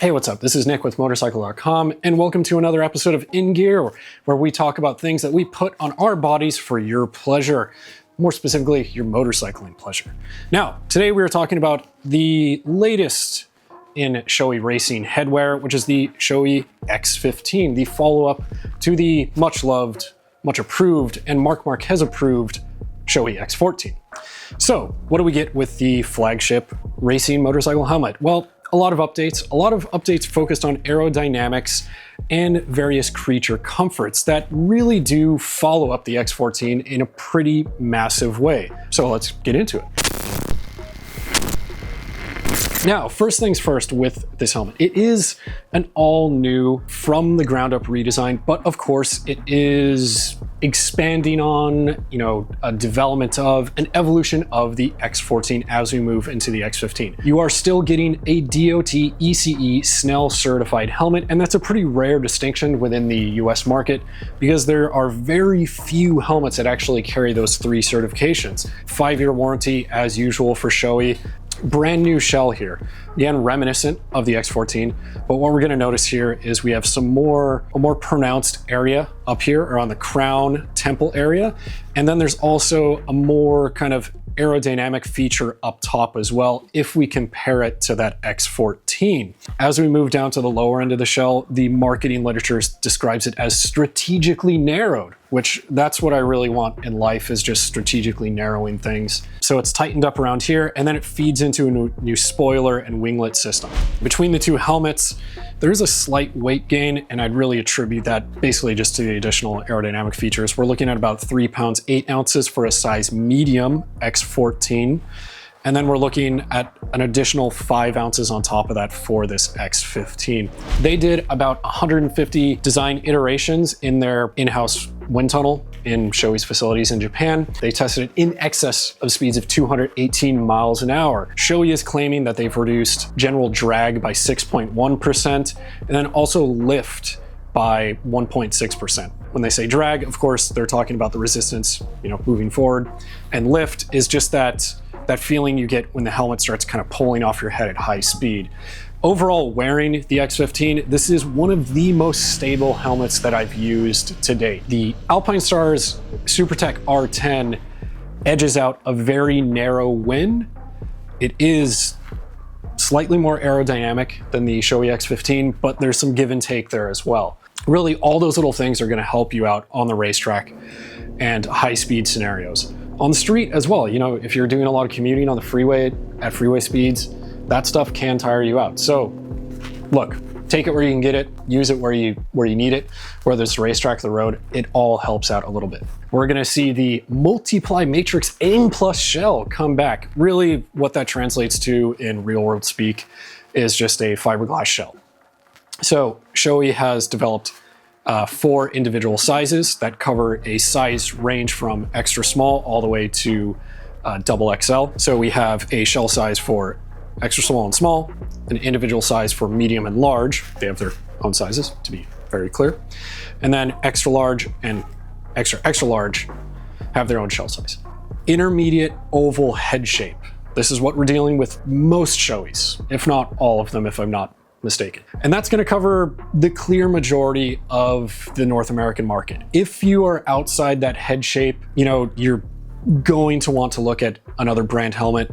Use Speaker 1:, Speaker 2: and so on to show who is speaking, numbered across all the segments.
Speaker 1: Hey, what's up? This is Nick with Motorcycle.com, and welcome to another episode of In Gear, where we talk about things that we put on our bodies for your pleasure. More specifically, your motorcycling pleasure. Now, today we are talking about the latest in Shoei racing headwear, which is the Shoei X-Fifteen, the follow-up to the much loved, much approved, and Marc Marquez-approved Shoei X-Fourteen. So, what do we get with the flagship racing motorcycle helmet? Well, a lot of updates focused on aerodynamics and various creature comforts that really do follow up the X-Fourteen in a pretty massive way. So let's get into it. Now, first things first with this helmet. It is an all new, from the ground up redesign, but of course it is expanding on, a development of, an evolution of the X-Fourteen as we move into the X-Fifteen. You are still getting a DOT ECE Snell certified helmet, and that's a pretty rare distinction within the US market because there are very few helmets that actually carry those three certifications. 5-year warranty as usual for Shoei. Brand new shell here, again reminiscent of the X-Fourteen, but what we're going to notice here is we have a more pronounced area up here around the crown temple area, and then there's also a more kind of aerodynamic feature up top as well if we compare it to that X-Fourteen. As we move down to the lower end of the shell, the marketing literature describes it as strategically narrowed, which that's what I really want in life, is just strategically narrowing things. So it's tightened up around here, and then it feeds into a new spoiler and winglet system. Between the two helmets, there's a slight weight gain, and I'd really attribute that basically just to the additional aerodynamic features. We're looking at about 3 pounds 8 ounces for a size medium X-Fourteen. And then we're looking at an additional 5 ounces on top of that for this X-Fifteen. They did about 150 design iterations in their in-house wind tunnel in Shoei's facilities in Japan. They tested it in excess of speeds of 218 miles an hour. Shoei is claiming that they've reduced general drag by 6.1% and then also lift by 1.6%. When they say drag, of course, they're talking about the resistance, moving forward. And lift is just that feeling you get when the helmet starts kind of pulling off your head at high speed. Overall, wearing the X-Fifteen, this is one of the most stable helmets that I've used to date. The Alpinestars Supertech R10 edges out a very narrow win. It is slightly more aerodynamic than the Shoei X-15, but there's some give and take there as well. Really, all those little things are going to help you out on the racetrack and high-speed scenarios. On the street as well, if you're doing a lot of commuting on the freeway at freeway speeds, that stuff can tire you out. So look, take it where you can get it, use it where you need it, whether it's the racetrack or the road, it all helps out a little bit. We're gonna see the Multiply Matrix AIM Plus shell come back. Really what that translates to in real world speak is just a fiberglass shell. So Shoei has developed 4 individual sizes that cover a size range from extra small all the way to double XL. So we have a shell size for extra small and small, an individual size for medium and large. They have their own sizes, to be very clear. And then extra large and extra large have their own shell size. Intermediate oval head shape. This is what we're dealing with most Shoeis, if not all of them, if I'm not mistaken. And that's going to cover the clear majority of the North American market. If you are outside that head shape, you're going to want to look at another brand helmet.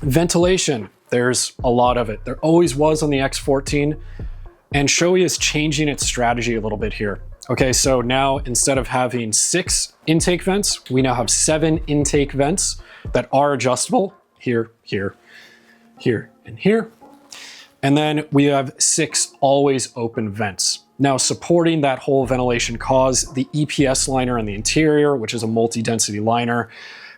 Speaker 1: Ventilation, there's a lot of it. There always was on the X-Fourteen, and Shoei is changing its strategy a little bit here. Okay, so now instead of having 6 intake vents, we now have 7 intake vents that are adjustable here, here, here, and here. And then we have 6 always open vents. Now, supporting that whole ventilation cause, the EPS liner on the interior, which is a multi-density liner,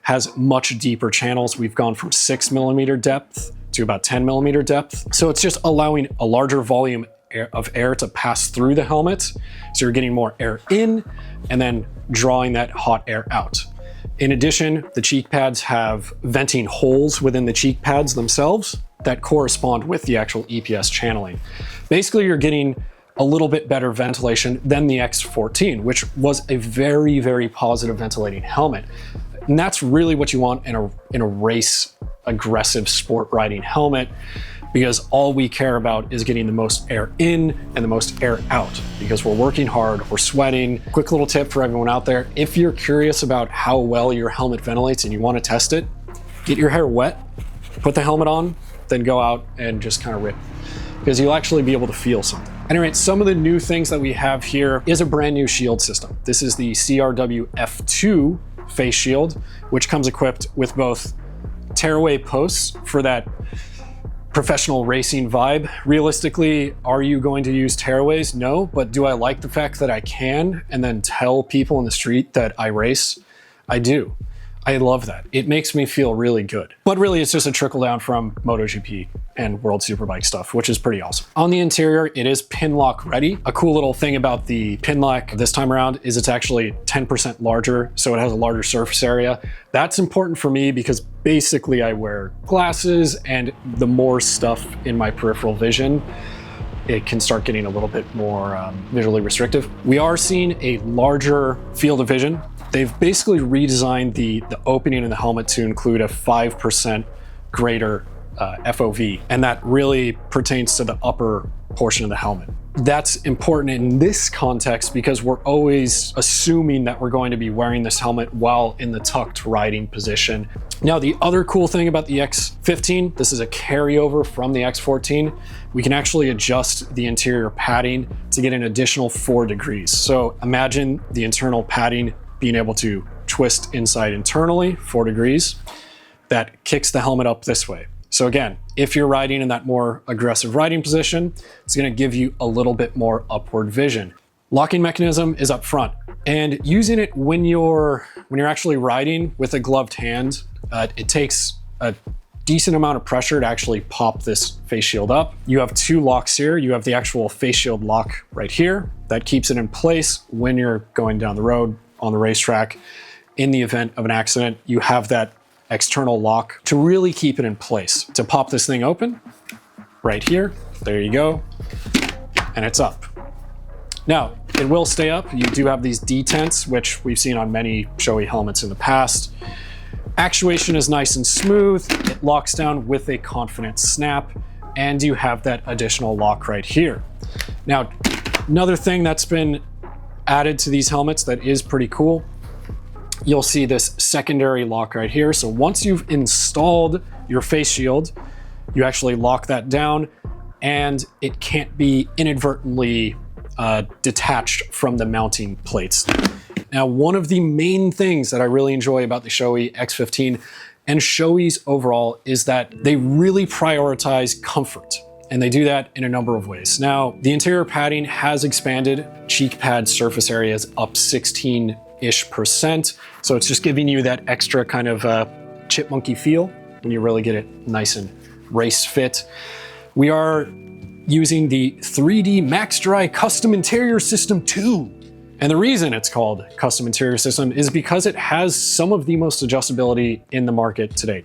Speaker 1: has much deeper channels. We've gone from 6mm depth to about 10mm depth. So it's just allowing a larger volume of air to pass through the helmet. So you're getting more air in and then drawing that hot air out. In addition, the cheek pads have venting holes within the cheek pads themselves that correspond with the actual EPS channeling. Basically, you're getting a little bit better ventilation than the X-Fourteen, which was a very, very positive ventilating helmet. And that's really what you want in a race aggressive sport riding helmet. because all we care about is getting the most air in and the most air out, because we're working hard, we're sweating. Quick little tip for everyone out there: if you're curious about how well your helmet ventilates and you want to test it, get your hair wet, put the helmet on, then go out and just kind of rip, because you'll actually be able to feel something. Anyway, some of the new things that we have here is a brand new shield system. This is the CRW F2 face shield, which comes equipped with both tearaway posts for that professional racing vibe. Realistically, are you going to use tearaways? No, but do I like the fact that I can and then tell people in the street that I race? I do. I love that. It makes me feel really good. But really, it's just a trickle down from MotoGP and World Superbike stuff, which is pretty awesome. On the interior, it is pin lock ready. A cool little thing about the pin lock this time around is it's actually 10% larger, so it has a larger surface area. That's important for me because basically I wear glasses, and the more stuff in my peripheral vision, it can start getting a little bit more visually restrictive. We are seeing a larger field of vision. They've basically redesigned the opening in the helmet to include a 5% greater FOV, and that really pertains to the upper portion of the helmet. That's important in this context because we're always assuming that we're going to be wearing this helmet while in the tucked riding position. Now, the other cool thing about the X-Fifteen, this is a carryover from the X-Fourteen. We can actually adjust the interior padding to get an additional 4 degrees. So imagine the internal padding being able to twist inside internally 4 degrees. That kicks the helmet up this way. So again, if you're riding in that more aggressive riding position, it's going to give you a little bit more upward vision. Locking mechanism is up front, and using it when you're actually riding with a gloved hand, it takes a decent amount of pressure to actually pop this face shield up. You have 2 locks here. You have the actual face shield lock right here that keeps it in place when you're going down the road on the racetrack. In the event of an accident, you have that external lock to really keep it in place. To pop this thing open, right here, there you go, and it's up. Now, it will stay up. You do have these detents, which we've seen on many Shoei helmets in the past. Actuation is nice and smooth. It locks down with a confident snap, and you have that additional lock right here. Now, another thing that's been added to these helmets that is pretty cool, you'll see this secondary lock right here. So once you've installed your face shield, you actually lock that down, and it can't be inadvertently detached from the mounting plates. Now, one of the main things that I really enjoy about the Shoei X-Fifteen and Shoei's overall is that they really prioritize comfort. And they do that in a number of ways. Now, the interior padding has expanded. Cheek pad surface area is up 16-ish%. So it's just giving you that extra kind of chipmunky feel when you really get it nice and race fit. We are using the 3D Max Dry Custom Interior System 2. And the reason it's called Custom Interior System is because it has some of the most adjustability in the market today.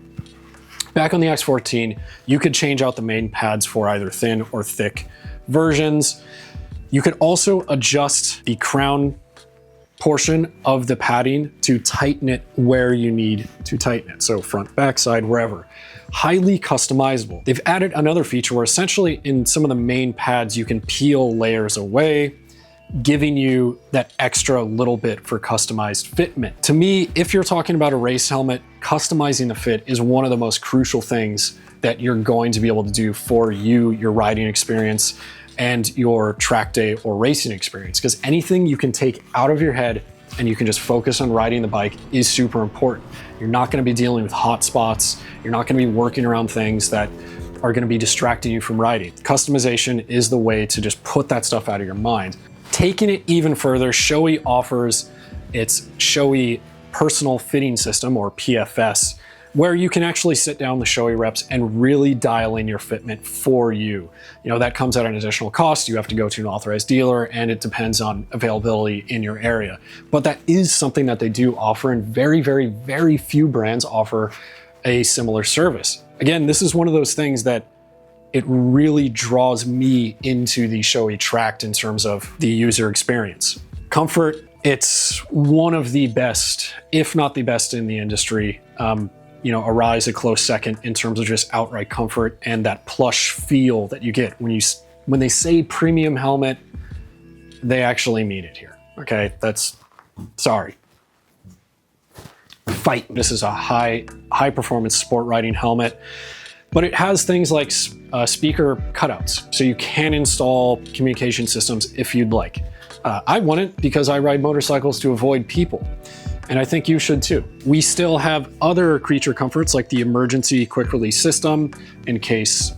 Speaker 1: Back on the X-Fourteen, you could change out the main pads for either thin or thick versions. You could also adjust the crown portion of the padding to tighten it where you need to tighten it. So front, back, side, wherever. Highly customizable. They've added another feature where essentially in some of the main pads, you can peel layers away, giving you that extra little bit for customized fitment. To me, if you're talking about a race helmet, customizing the fit is one of the most crucial things that you're going to be able to do for you, your riding experience, and your track day or racing experience. Because anything you can take out of your head and you can just focus on riding the bike is super important. You're not going to be dealing with hot spots. You're not going to be working around things that are going to be distracting you from riding. Customization is the way to just put that stuff out of your mind. Taking it even further, Shoei offers its Shoei Personal Fitting System, or PFS, where you can actually sit down the Shoei reps and really dial in your fitment for you. You know, that comes at an additional cost. You have to go to an authorized dealer, and it depends on availability in your area. But that is something that they do offer, and very, very, very few brands offer a similar service. Again, this is one of those things that it really draws me into the Shoei tract in terms of the user experience. Comfort, it's one of the best, if not the best in the industry. arise a close second in terms of just outright comfort and that plush feel that you get when they say premium helmet, they actually mean it here. Okay, sorry. Fight. This is a high performance sport riding helmet, but it has things like speaker cutouts, so you can install communication systems if you'd like. I wouldn't, because I ride motorcycles to avoid people, and I think you should too. We still have other creature comforts like the emergency quick release system in case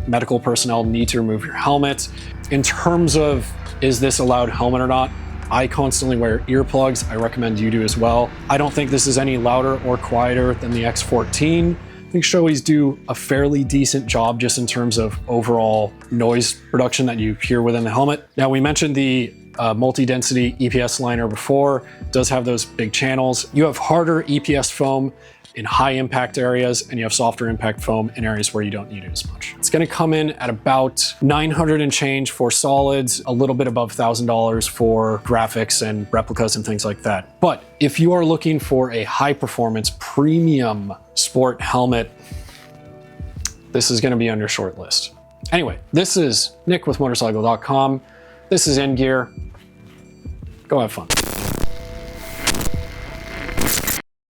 Speaker 1: medical personnel need to remove your helmet. In terms of is this a loud helmet or not, I constantly wear earplugs. I recommend you do as well. I don't think this is any louder or quieter than the X-Fourteen. I think Shoei's do a fairly decent job just in terms of overall noise reduction that you hear within the helmet. Now, we mentioned the multi-density EPS liner before. It does have those big channels. You have harder EPS foam in high impact areas, and you have softer impact foam in areas where you don't need it as much. It's gonna come in at about $900 and change for solids, a little bit above $1,000 for graphics and replicas and things like that. But if you are looking for a high performance premium sport helmet, this is gonna be on your short list. Anyway, this is Nick with Motorcycle.com. This is N Gear. Go have fun.